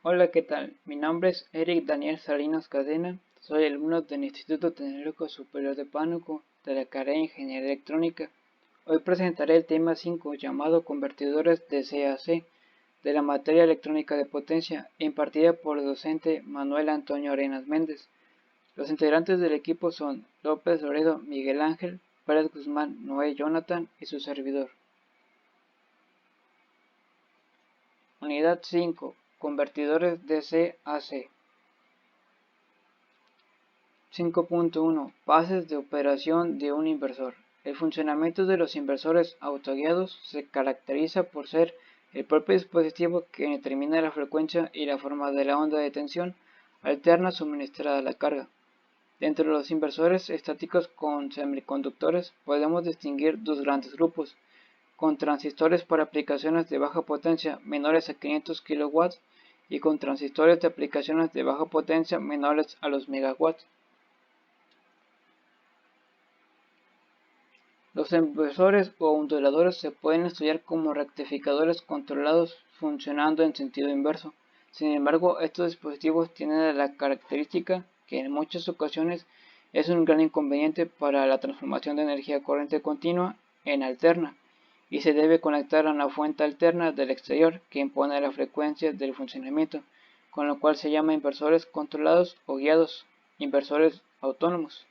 Hola, ¿qué tal? Mi nombre es Eric Daniel Salinas Cadena, soy alumno del Instituto Tecnológico Superior de Pánuco de la carrera de Ingeniería Electrónica. Hoy presentaré el tema 5 llamado Convertidores de C a C de la materia electrónica de potencia, impartida por el docente Manuel Antonio Arenas Méndez. Los integrantes del equipo son López Loredo Miguel Ángel, Pérez Guzmán Noé Jonathan y su servidor. Unidad 5. Convertidores de C a C. 5.1 Fases de operación de un inversor. El funcionamiento de los inversores autoguiados se caracteriza por ser el propio dispositivo que determina la frecuencia y la forma de la onda de tensión alterna suministrada a la carga. Dentro de los inversores estáticos con semiconductores podemos distinguir dos grandes grupos, con transistores para aplicaciones de baja potencia menores a 500 kW y con transistores de aplicaciones de baja potencia menores a los megawatts. Los inversores o onduladores se pueden estudiar como rectificadores controlados funcionando en sentido inverso. Sin embargo, estos dispositivos tienen la característica que en muchas ocasiones es un gran inconveniente para la transformación de energía corriente continua en alterna y se debe conectar a una fuente alterna del exterior que impone la frecuencia del funcionamiento, con lo cual se llama inversores controlados o guiados, inversores autónomos.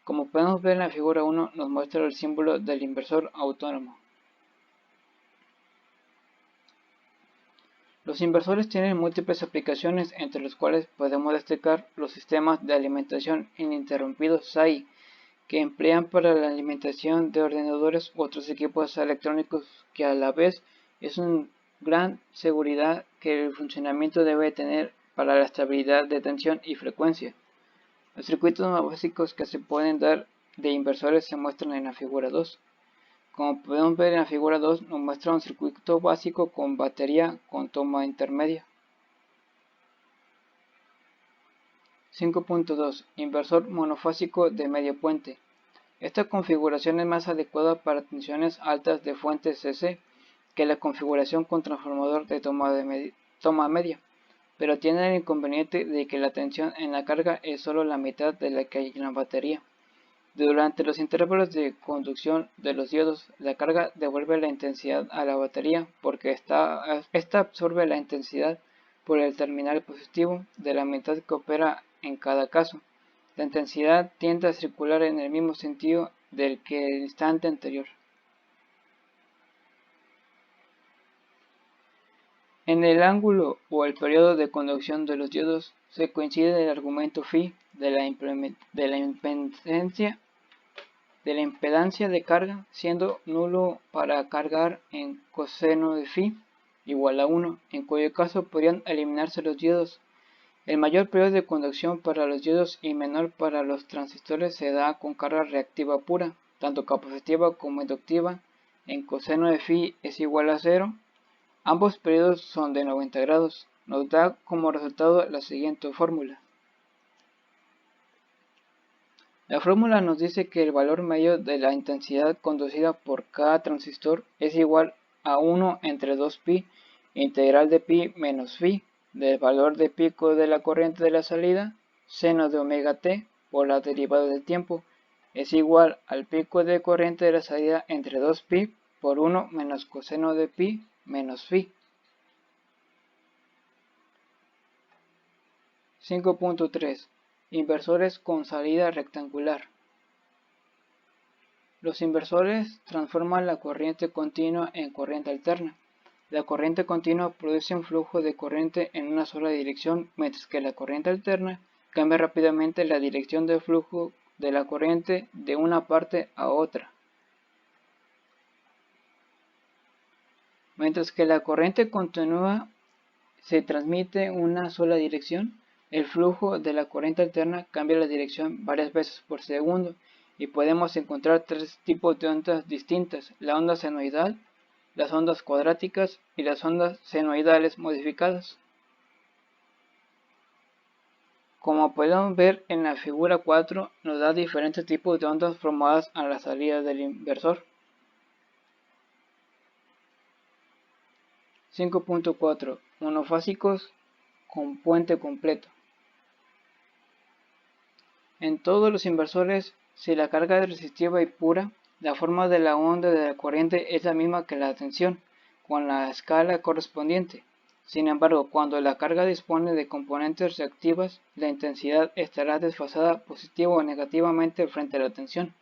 Como podemos ver en la figura 1, nos muestra el símbolo del inversor autónomo. Los inversores tienen múltiples aplicaciones, entre las cuales podemos destacar los sistemas de alimentación ininterrumpidos SAI, que emplean para la alimentación de ordenadores u otros equipos electrónicos, que a la vez es una gran seguridad que el funcionamiento debe tener para la estabilidad de tensión y frecuencia. Los circuitos más básicos que se pueden dar de inversores se muestran en la figura 2. Como podemos ver en la figura 2, nos muestra un circuito básico con batería con toma intermedia. 5.2 Inversor monofásico de medio puente. Esta configuración es más adecuada para tensiones altas de fuente CC que la configuración con transformador de toma media, pero tiene el inconveniente de que la tensión en la carga es solo la mitad de la que hay en la batería. Durante los intervalos de conducción de los diodos, la carga devuelve la intensidad a la batería porque esta absorbe la intensidad por el terminal positivo de la mitad que opera en cada caso. La intensidad tiende a circular en el mismo sentido del que el instante anterior. En el ángulo o el periodo de conducción de los diodos se coincide el argumento phi de la impedancia de carga, siendo nulo para cargar en coseno de phi igual a 1, en cuyo caso podrían eliminarse los diodos. El mayor periodo de conducción para los diodos y menor para los transistores se da con carga reactiva pura, tanto capacitiva como inductiva, en coseno de phi es igual a 0. Ambos periodos son de 90 grados. Nos da como resultado la siguiente fórmula. La fórmula nos dice que el valor medio de la intensidad conducida por cada transistor es igual a 1 entre 2pi integral de pi menos phi del valor de pico de la corriente de la salida, seno de omega t por la derivada del tiempo, es igual al pico de corriente de la salida entre 2pi por 1 menos coseno de pi menos phi. 5.3 Inversores con salida rectangular. Los inversores transforman la corriente continua en corriente alterna. La corriente continua produce un flujo de corriente en una sola dirección, mientras que la corriente alterna cambia rápidamente la dirección del flujo de la corriente de una parte a otra. Mientras que la corriente continua se transmite en una sola dirección, el flujo de la corriente alterna cambia la dirección varias veces por segundo y podemos encontrar tres tipos de ondas distintas: la onda senoidal, las ondas cuadráticas y las ondas senoidales modificadas. Como podemos ver en la figura 4, nos da diferentes tipos de ondas formadas a la salida del inversor. 5.4 Monofásicos con puente completo. En todos los inversores, si la carga es resistiva y pura, la forma de la onda de la corriente es la misma que la tensión, con la escala correspondiente. Sin embargo, cuando la carga dispone de componentes reactivas, la intensidad estará desfasada positiva o negativamente frente a la tensión.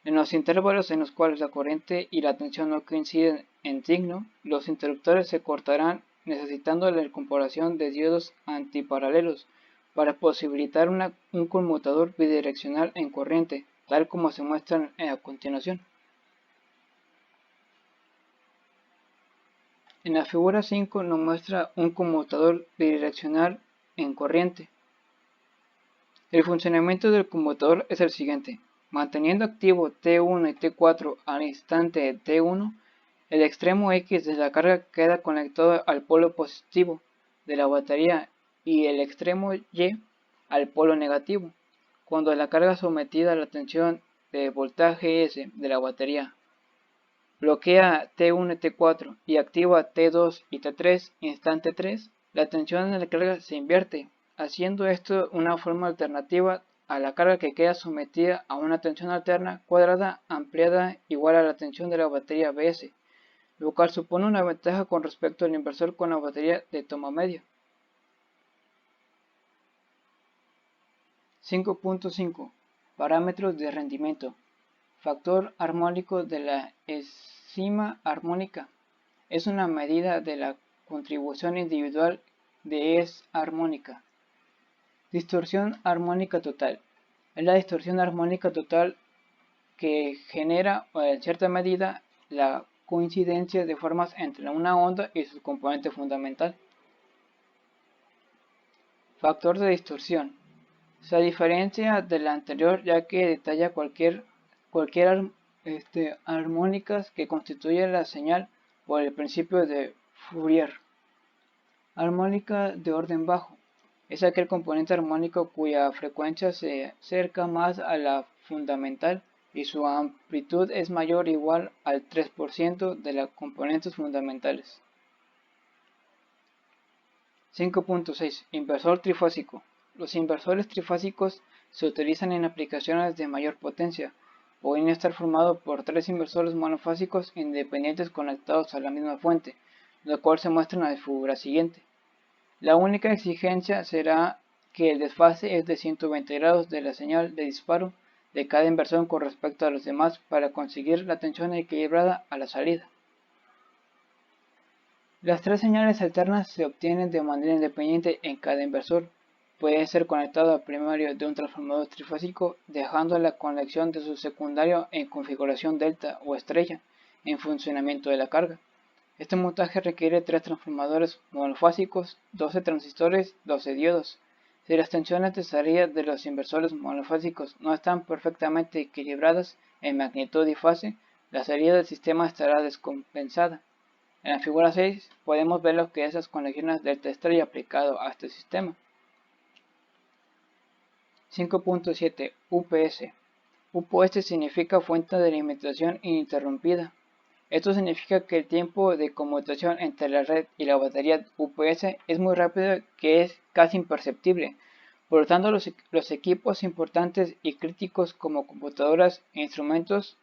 En los intervalos en los cuales la corriente y la tensión no coinciden en signo, los interruptores se cortarán necesitando la incorporación de diodos antiparalelos para posibilitar un conmutador bidireccional en corriente, tal como se muestra a continuación. En la figura 5 nos muestra un conmutador bidireccional en corriente. El funcionamiento del conmutador es el siguiente. Manteniendo activo T1 y T4 al instante T1, el extremo X de la carga queda conectado al polo positivo de la batería y el extremo Y al polo negativo. Cuando la carga sometida a la tensión de voltaje S de la batería bloquea T1 y T4 y activa T2 y T3 instante 3, la tensión de la carga se invierte, haciendo esto una forma alternativa a la carga que queda sometida a una tensión alterna cuadrada ampliada igual a la tensión de la batería Bs, lo cual supone una ventaja con respecto al inversor con la batería de toma media. 5.5 Parámetros de rendimiento. Factor armónico de la escima armónica. Es una medida de la contribución individual de es armónica. Distorsión armónica total. Es la distorsión armónica total que genera, en cierta medida, la coincidencia de formas entre una onda y su componente fundamental. Factor de distorsión. Se diferencia de la anterior ya que detalla cualquier armónicas que constituye la señal por el principio de Fourier. Armónica de orden bajo. Es aquel componente armónico cuya frecuencia se acerca más a la fundamental y su amplitud es mayor o igual al 3% de los componentes fundamentales. 5.6 Inversor trifásico. Los inversores trifásicos se utilizan en aplicaciones de mayor potencia. Pueden estar formados por tres inversores monofásicos independientes conectados a la misma fuente, lo cual se muestra en la figura siguiente. La única exigencia será que el desfase es de 120 grados de la señal de disparo de cada inversor con respecto a los demás para conseguir la tensión equilibrada a la salida. Las tres señales alternas se obtienen de manera independiente en cada inversor. Puede ser conectado al primario de un transformador trifásico, dejando la conexión de su secundario en configuración delta o estrella, en funcionamiento de la carga. Este montaje requiere tres transformadores monofásicos, 12 transistores, 12 diodos. Si las tensiones de salida de los inversores monofásicos no están perfectamente equilibradas en magnitud y fase, la salida del sistema estará descompensada. En la figura 6 podemos ver lo que es esas conexiones delta estrella aplicado a este sistema. 5.7 UPS. UPS significa fuente de alimentación ininterrumpida. Esto significa que el tiempo de conmutación entre la red y la batería UPS es muy rápido, que es casi imperceptible. Por lo tanto, los equipos importantes y críticos como computadoras e instrumentos,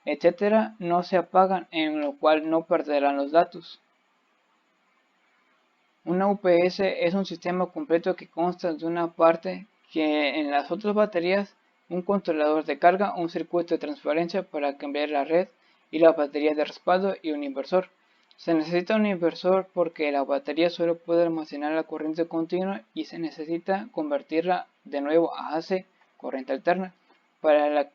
etc., no se apagan, en lo cual no perderán los datos. Una UPS es un sistema completo que consta de una parte que en las otras baterías, un controlador de carga, un circuito de transferencia para cambiar la red y la batería de respaldo y un inversor. Se necesita un inversor porque la batería solo puede almacenar la corriente continua y se necesita convertirla de nuevo a AC, corriente alterna, para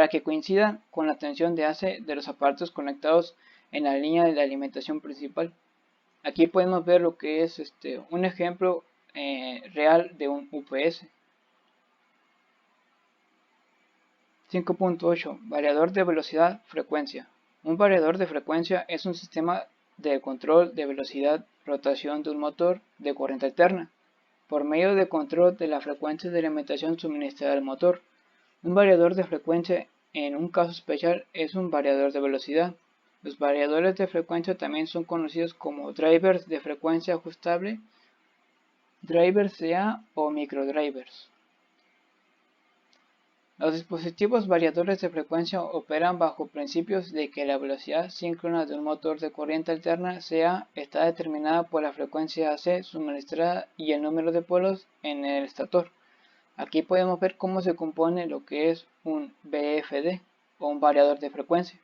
que coincida con la tensión de AC de los aparatos conectados en la línea de la alimentación principal. Aquí podemos ver lo que es un ejemplo real de un UPS. 5.8 Variador de velocidad frecuencia. Un variador de frecuencia es un sistema de control de velocidad rotación de un motor de corriente alterna por medio de control de la frecuencia de alimentación suministrada al motor. Un variador de frecuencia en un caso especial es un variador de velocidad. Los variadores de frecuencia también son conocidos como drivers de frecuencia ajustable, drivers CA o microdrivers. Los dispositivos variadores de frecuencia operan bajo principios de que la velocidad síncrona de un motor de corriente alterna CA está determinada por la frecuencia AC suministrada y el número de polos en el estator. Aquí podemos ver cómo se compone lo que es un VFD o un variador de frecuencia.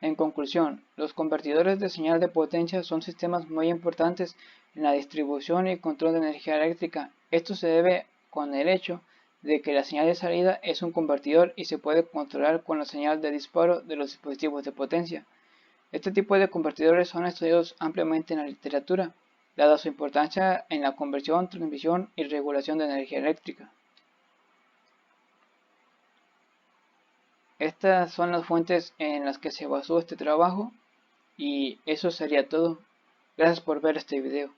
En conclusión, los convertidores de señal de potencia son sistemas muy importantes en la distribución y control de energía eléctrica. Esto se debe con el hecho de que la señal de salida es un convertidor y se puede controlar con la señal de disparo de los dispositivos de potencia. Este tipo de convertidores son estudiados ampliamente en la literatura, dada su importancia en la conversión, transmisión y regulación de energía eléctrica. Estas son las fuentes en las que se basó este trabajo y eso sería todo. Gracias por ver este video.